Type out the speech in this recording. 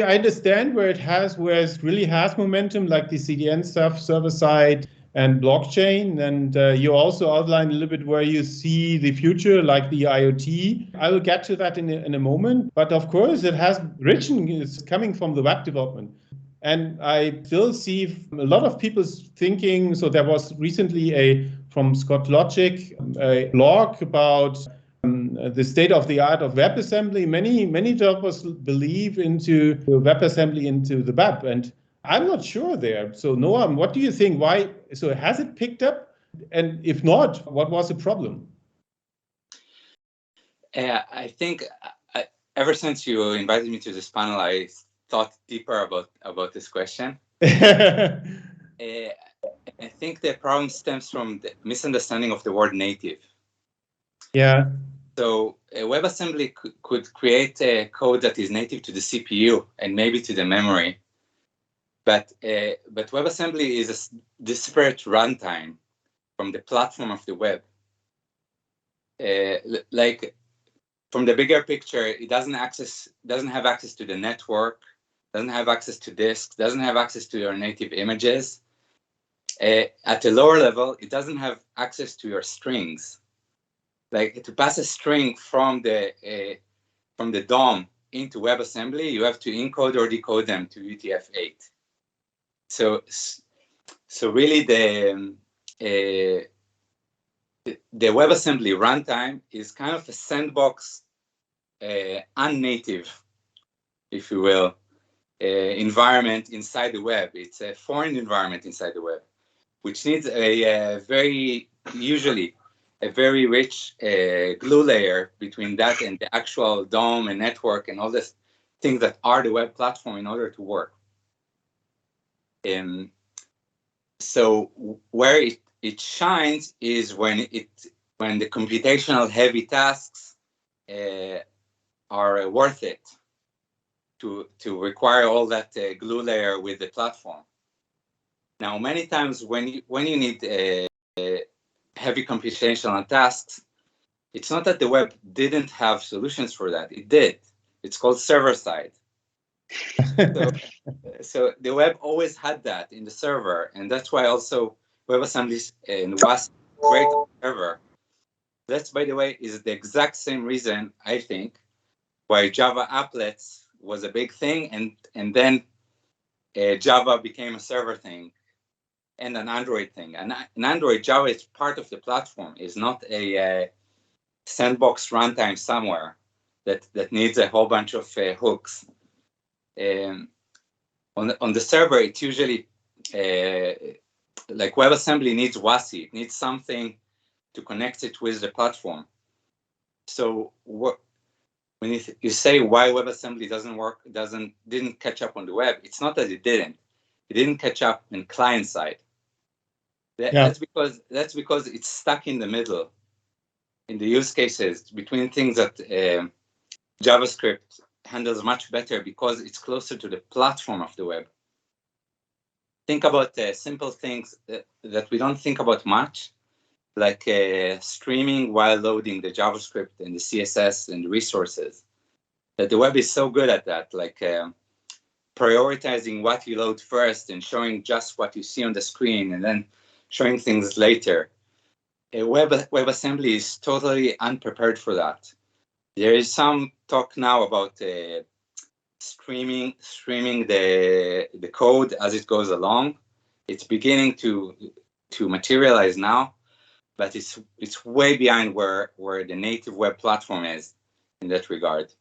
I understand where it really has momentum, like the CDN stuff, server side and blockchain. And you also outlined a little bit where you see the future, like the IoT. I will get to that in a moment. But of course, it has origin is coming from the web development. And I still see a lot of people thinking, so there was recently from Scott Logic, a blog about the state of the art of WebAssembly. Many developers believe into WebAssembly into the web, and I'm not sure there. So Noam, what do you think? Why? So has it picked up? And if not, what was the problem? I think ever since you invited me to this panel, I thought deeper about this question. I think the problem stems from the misunderstanding of the word native. Yeah. So WebAssembly could create a code that is native to the CPU and maybe to the memory, but WebAssembly is a disparate runtime from the platform of the web. Like from the bigger picture, it doesn't have access to the network, doesn't have access to disks, doesn't have access to your native images. At a lower level, it doesn't have access to your strings. Like to pass a string from the DOM into WebAssembly, you have to encode or decode them to UTF-8. So really the WebAssembly runtime is kind of a sandbox, unnative, if you will, environment inside the web. It's a foreign environment inside the web, which needs usually a very rich glue layer between that and the actual DOM and network and all the things that are the web platform in order to work. So where it shines is when the computational heavy tasks are worth it to require all that glue layer with the platform. Now, many times when you need heavy computational tasks, it's not that the web didn't have solutions for that. It did. It's called server side. So the web always had that in the server, and that's why also WebAssembly and was great on the server. That's, by the way, is the exact same reason, I think, why Java applets was a big thing, and then Java became a server thing and an Android thing. And in Android, Java is part of the platform, is not a sandbox runtime somewhere that needs a whole bunch of hooks. On the server, it's usually like WebAssembly needs WASI. It needs something to connect it with the platform. So when you say why WebAssembly didn't catch up on the web, it's not that it didn't catch up in client side. That's because it's stuck in the middle in the use cases between things that JavaScript handles much better because it's closer to the platform of the web. Think about simple things that we don't think about much, like streaming while loading the JavaScript and the CSS and the resources. That the web is so good at that, like prioritizing what you load first and showing just what you see on the screen and then showing things later. WebAssembly is totally unprepared for that. There is some talk now about streaming the code as it goes along. It's beginning to materialize now, but it's way behind where the native web platform is in that regard.